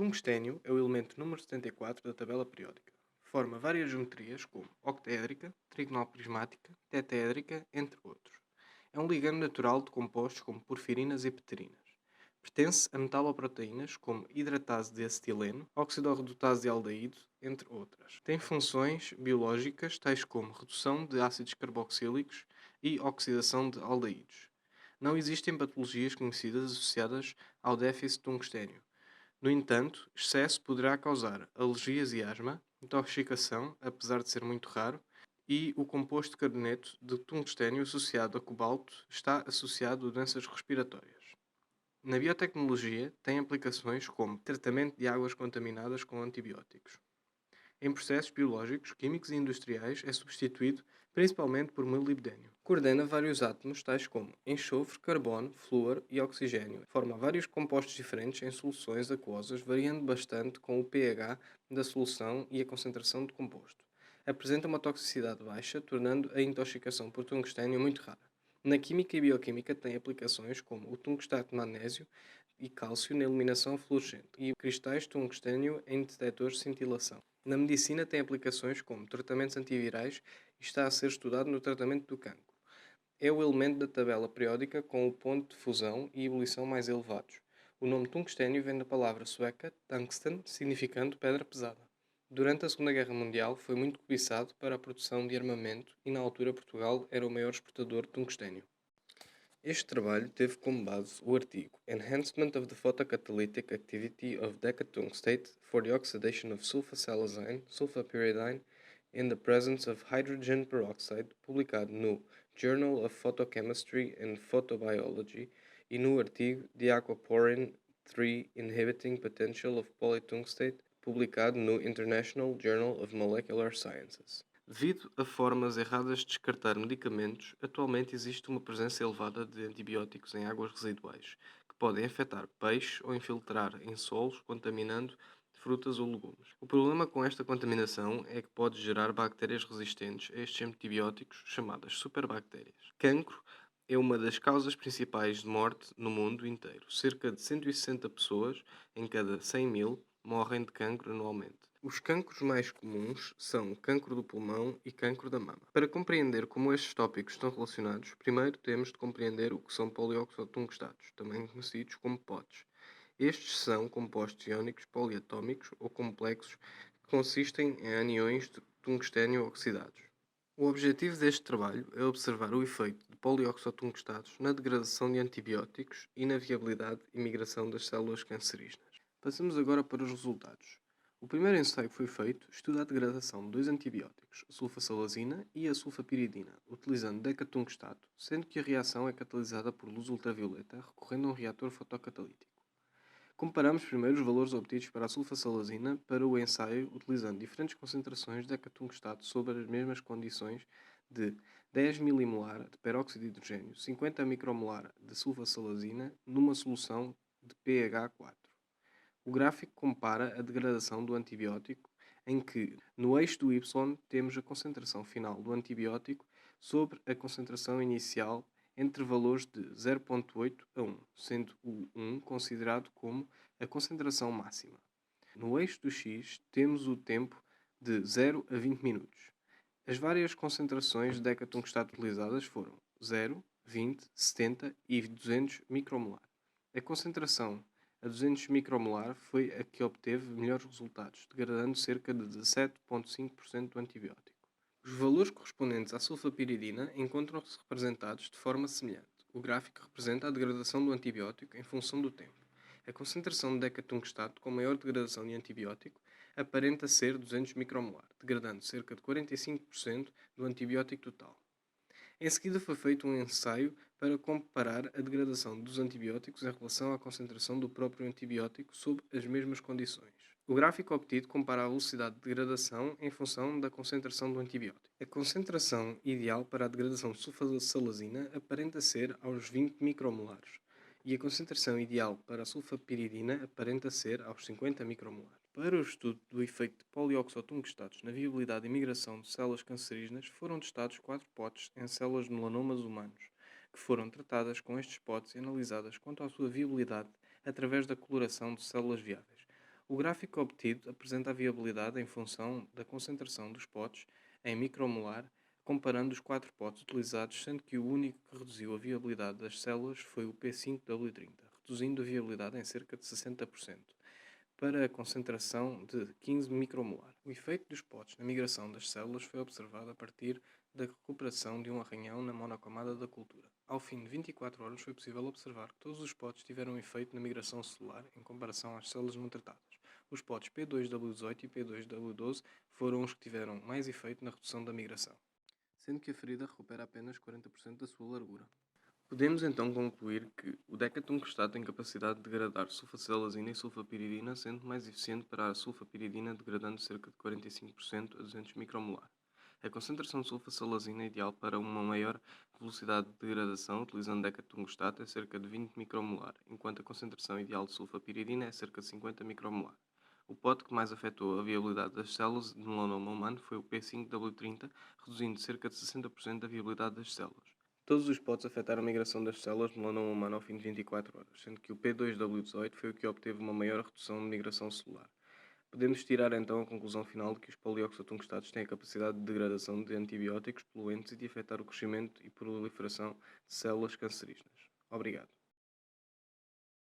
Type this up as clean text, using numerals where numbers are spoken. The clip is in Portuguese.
tungstênio é o elemento número 74 da tabela periódica. Forma várias geometrias como octaédrica, trigonal prismática, tetraédrica, entre outros. É um ligando natural de compostos como porfirinas e pterinas. Pertence a metaloproteínas como hidratase de acetileno, oxidorredutase de aldeído, entre outras. Tem funções biológicas tais como redução de ácidos carboxílicos e oxidação de aldeídos. Não existem patologias conhecidas associadas ao déficit de tungstênio. No entanto, excesso poderá causar alergias e asma, intoxicação, apesar de ser muito raro, e o composto carboneto de tungstênio associado a cobalto está associado a doenças respiratórias. Na biotecnologia, tem aplicações como tratamento de águas contaminadas com antibióticos. Em processos biológicos, químicos e industriais é substituído principalmente por molibdênio. Coordena vários átomos tais como enxofre, carbono, flúor e oxigênio. Forma vários compostos diferentes em soluções aquosas, variando bastante com o pH da solução e a concentração do composto. Apresenta uma toxicidade baixa, tornando a intoxicação por tungstênio muito rara. Na química e bioquímica tem aplicações como o tungstato de magnésio e cálcio na iluminação fluorescente e cristais de tungstênio em detectores de cintilação. Na medicina tem aplicações como tratamentos antivirais e está a ser estudado no tratamento do cancro. É o elemento da tabela periódica com o ponto de fusão e ebulição mais elevados. O nome tungstênio vem da palavra sueca tungsten, significando pedra pesada. Durante a Segunda Guerra Mundial foi muito cobiçado para a produção de armamento e na altura Portugal era o maior exportador de tungstênio. Este trabalho teve como base o artigo Enhancement of the Photocatalytic Activity of Decatungstate for the Oxidation of Sulfasalazine, Sulfapyridine in the Presence of Hydrogen Peroxide, publicado no Journal of Photochemistry and Photobiology e no artigo The Aquaporin 3 Inhibiting Potential of Polytungstate, publicado no International Journal of Molecular Sciences. Devido a formas erradas de descartar medicamentos, atualmente existe uma presença elevada de antibióticos em águas residuais, que podem afetar peixes ou infiltrar em solos, contaminando frutas ou legumes. O problema com esta contaminação é que pode gerar bactérias resistentes a estes antibióticos, chamadas superbactérias. Cancro é uma das causas principais de morte no mundo inteiro. Cerca de 160 pessoas em cada 100 mil morrem de cancro anualmente. Os cancros mais comuns são cancro do pulmão e cancro da mama. Para compreender como estes tópicos estão relacionados, primeiro temos de compreender o que são polioxotungstatos, também conhecidos como POTS. Estes são compostos iónicos poliatómicos ou complexos que consistem em aniões de tungstênio oxidados. O objetivo deste trabalho é observar o efeito de polioxotungstatos na degradação de antibióticos e na viabilidade e migração das células cancerígenas. Passamos agora para os resultados. O primeiro ensaio que foi feito estuda a degradação de dois antibióticos, a sulfasalazina e a sulfapiridina, utilizando decatungstato, sendo que a reação é catalisada por luz ultravioleta recorrendo a um reator fotocatalítico. Comparamos primeiro os valores obtidos para a sulfasalazina para o ensaio utilizando diferentes concentrações de decatungstato sobre as mesmas condições de 10 milimolar de peróxido de hidrogênio, 50 micromolar de sulfasalazina numa solução de pH 4. O gráfico compara a degradação do antibiótico, em que, no eixo do Y, temos a concentração final do antibiótico sobre a concentração inicial entre valores de 0,8 a 1, sendo o 1 considerado como a concentração máxima. No eixo do X, temos o tempo de 0 a 20 minutos. As várias concentrações de decatungstato utilizadas foram 0, 20, 70 e 200 micromolar. A concentração a 200 micromolar foi a que obteve melhores resultados, degradando cerca de 17,5% do antibiótico. Os valores correspondentes à sulfapiridina encontram-se representados de forma semelhante. O gráfico representa a degradação do antibiótico em função do tempo. A concentração de decatungstato com maior degradação de antibiótico aparenta ser 200 micromolar, degradando cerca de 45% do antibiótico total. Em seguida foi feito um ensaio para comparar a degradação dos antibióticos em relação à concentração do próprio antibiótico sob as mesmas condições. O gráfico obtido compara a velocidade de degradação em função da concentração do antibiótico. A concentração ideal para a degradação de sulfasalazina aparenta ser aos 20 micromolares e a concentração ideal para a sulfapiridina aparenta ser aos 50 micromolares. Para o estudo do efeito de polioxotungstatos na viabilidade e migração de células cancerígenas, foram testados 4 potes em células de melanomas humanos, que foram tratadas com estes potes e analisadas quanto à sua viabilidade através da coloração de células viáveis. O gráfico obtido apresenta a viabilidade em função da concentração dos potes em micromolar, comparando os 4 potes utilizados, sendo que o único que reduziu a viabilidade das células foi o P5W30, reduzindo a viabilidade em cerca de 60%, para a concentração de 15 micromolar. O efeito dos potes na migração das células foi observado a partir da recuperação de um arranhão na monocamada da cultura. Ao fim de 24 horas foi possível observar que todos os potes tiveram um efeito na migração celular em comparação às células não tratadas. Os potes P2W18 e P2W12 foram os que tiveram mais efeito na redução da migração, sendo que a ferida recupera apenas 40% da sua largura. Podemos então concluir que o decatungstato tem capacidade de degradar sulfacelazina e sulfapiridina, sendo mais eficiente para a sulfapiridina, degradando cerca de 45% a 200 micromolar. A concentração de sulfacelazina ideal para uma maior velocidade de degradação, utilizando decatungstato, é cerca de 20 micromolar, enquanto a concentração ideal de sulfapiridina é cerca de 50 micromolar. O pote que mais afetou a viabilidade das células de melanoma humano foi o P5W30, reduzindo cerca de 60% da viabilidade das células. Todos os potes afetaram a migração das células de melanoma humano ao fim de 24 horas, sendo que o P2W18 foi o que obteve uma maior redução de migração celular. Podemos tirar então a conclusão final de que os polioxotungstatos têm a capacidade de degradação de antibióticos, poluentes e de afetar o crescimento e proliferação de células cancerígenas. Obrigado.